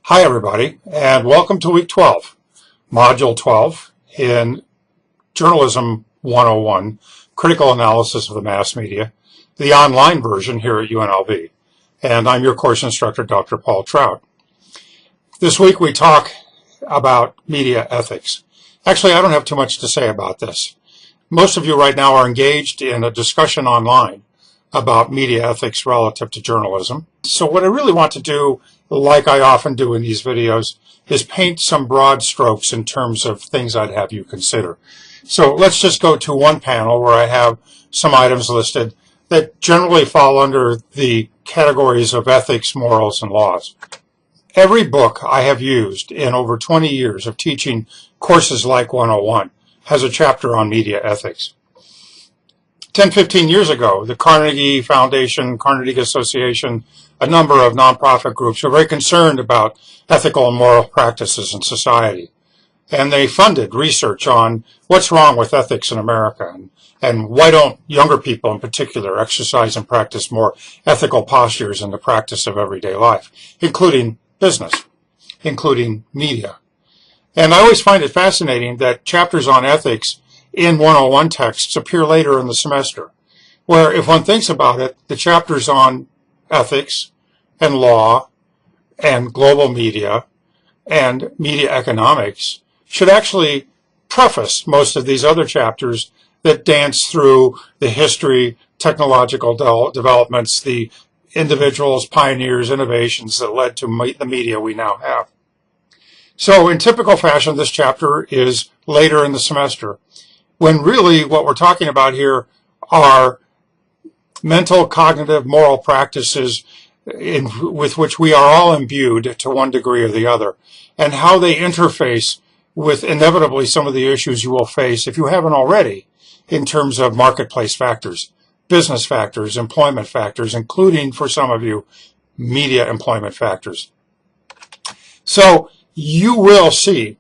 Hi, everybody, and welcome to Week 12, Module 12 in Journalism 101, Critical Analysis of the Mass Media, the online version here at UNLV. And I'm your course instructor, Dr. Paul Trout. This week we talk about media ethics. Actually, I don't have too much to say about this. Most of you right now are engaged in a discussion online about media ethics relative to journalism. So what I really want to do, like I often do in these videos, is paint some broad strokes in terms of things I'd have you consider. So let's just go to one panel where I have some items listed that generally fall under the categories of ethics, morals, and laws. Every book I have used in over 20 years of teaching courses like 101 has a chapter on media ethics. 10, 15 years ago, the Carnegie Foundation, Carnegie Association, a number of nonprofit groups were very concerned about ethical and moral practices in society. And they funded research on what's wrong with ethics in America and why don't younger people in particular exercise and practice more ethical postures in the practice of everyday life, including business, including media. And I always find it fascinating that chapters on ethics in 101 texts appear later in the semester, where if one thinks about it, the chapters on ethics and law and global media and media economics should actually preface most of these other chapters that dance through the history, technological developments, the individuals, pioneers, innovations that led to the media we now have. So in typical fashion, this chapter is later in the semester, when really what we're talking about here are mental, cognitive, moral practices with which we are all imbued to one degree or the other, and how they interface with inevitably some of the issues you will face, if you haven't already, in terms of marketplace factors, business factors, employment factors, including, for some of you, media employment factors. So you will see,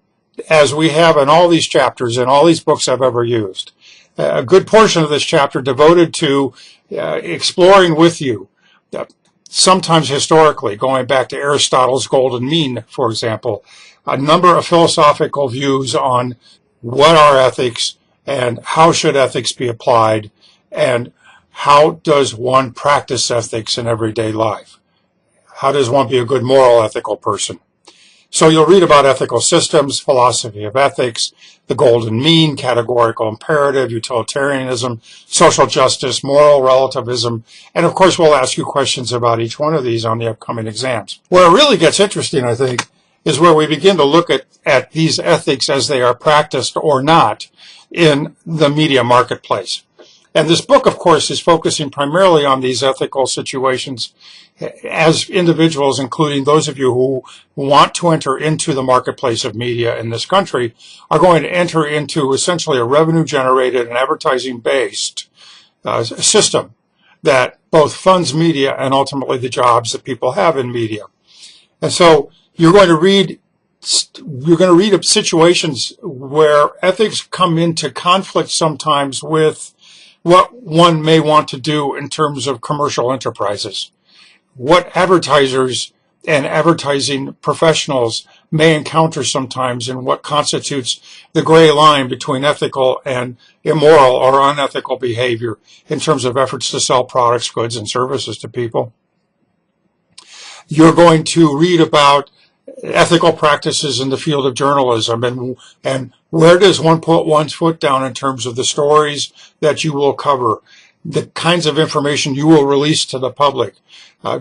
as we have in all these chapters and all these books I've ever used, a good portion of this chapter devoted to exploring with you, sometimes historically, going back to Aristotle's Golden Mean, for example, a number of philosophical views on what are ethics and how should ethics be applied and how does one practice ethics in everyday life. How does one be a good moral, ethical person? So you'll read about ethical systems, philosophy of ethics, the golden mean, categorical imperative, utilitarianism, social justice, moral relativism, and of course we'll ask you questions about each one of these on the upcoming exams. Where it really gets interesting, I think, is where we begin to look at these ethics as they are practiced or not in the media marketplace. And this book, of course, is focusing primarily on these ethical situations as individuals, including those of you who want to enter into the marketplace of media in this country, are going to enter into essentially a revenue-generated and advertising-based system that both funds media and ultimately the jobs that people have in media. And so you're going to read of situations where ethics come into conflict sometimes with what one may want to do in terms of commercial enterprises, what advertisers and advertising professionals may encounter sometimes, and what constitutes the gray line between ethical and immoral or unethical behavior in terms of efforts to sell products, goods, and services to people. You're going to read about ethical practices in the field of journalism and where does one put one's foot down in terms of the stories that you will cover, the kinds of information you will release to the public.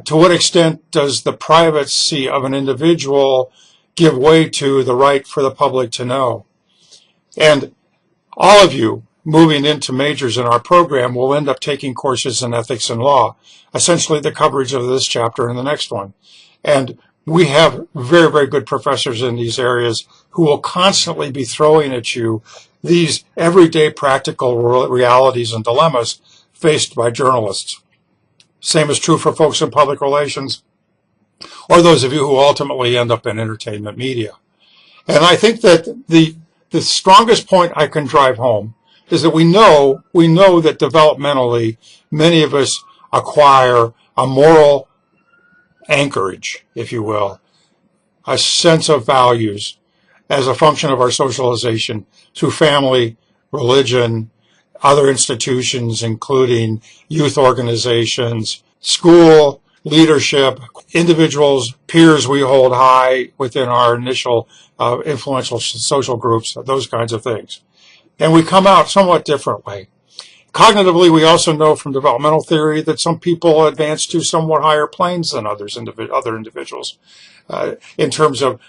To what extent does the privacy of an individual give way to the right for the public to know? And all of you moving into majors in our program will end up taking courses in ethics and law, essentially the coverage of this chapter and the next one. And we have very, very good professors in these areas who will constantly be throwing at you these everyday practical realities and dilemmas faced by journalists. Same is true for folks in public relations or those of you who ultimately end up in entertainment media. And I think that the strongest point I can drive home is that we know that developmentally many of us acquire a moral anchorage, if you will, a sense of values as a function of our socialization through family, religion, other institutions, including youth organizations, school, leadership, individuals, peers we hold high within our initial influential social groups, those kinds of things. And we come out somewhat differently. Cognitively, we also know from developmental theory that some people advance to somewhat higher planes than other individuals in terms of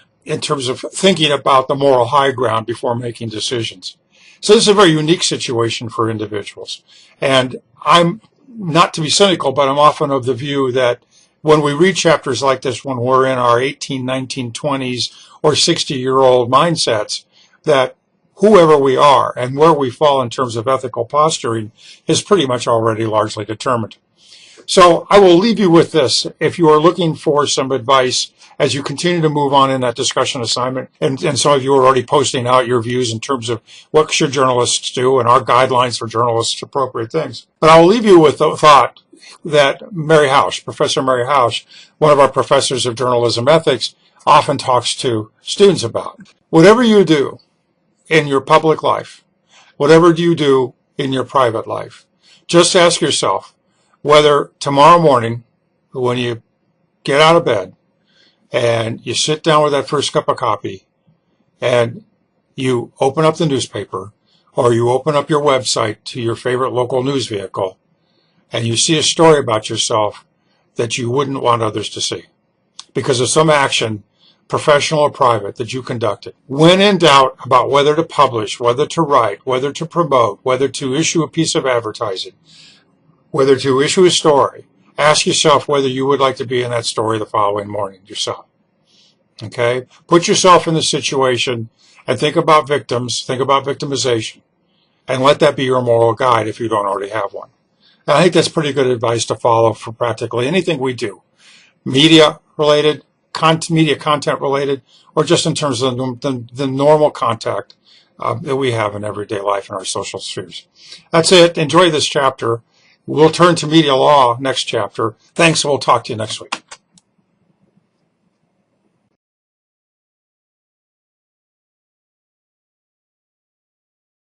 thinking about the moral high ground before making decisions. So this is a very unique situation for individuals. And I'm not to be cynical, but I'm often of the view that when we read chapters like this, when we're in our 18, 19, 20s or 60-year-old mindsets, that whoever we are and where we fall in terms of ethical posturing is pretty much already largely determined. So I will leave you with this. If you are looking for some advice as you continue to move on in that discussion assignment, and some of you are already posting out your views in terms of what should journalists do and our guidelines for journalists, appropriate things. But I will leave you with the thought that Professor Mary Hausch, one of our professors of journalism ethics, often talks to students about. Whatever you do in your public life, whatever you do in your private life, just ask yourself whether tomorrow morning, when you get out of bed and you sit down with that first cup of coffee and you open up the newspaper or you open up your website to your favorite local news vehicle and you see a story about yourself that you wouldn't want others to see because of some action, professional or private, that you conducted. When in doubt about whether to publish, whether to write, whether to promote, whether to issue a piece of advertising, whether to issue a story, ask yourself whether you would like to be in that story the following morning yourself. Okay? Put yourself in the situation and think about victims, think about victimization, and let that be your moral guide if you don't already have one. And I think that's pretty good advice to follow for practically anything we do, media related, media content related, or just in terms of the normal contact that we have in everyday life in our social spheres. That's it. Enjoy this chapter. We'll turn to media law next chapter. Thanks, and we'll talk to you next week.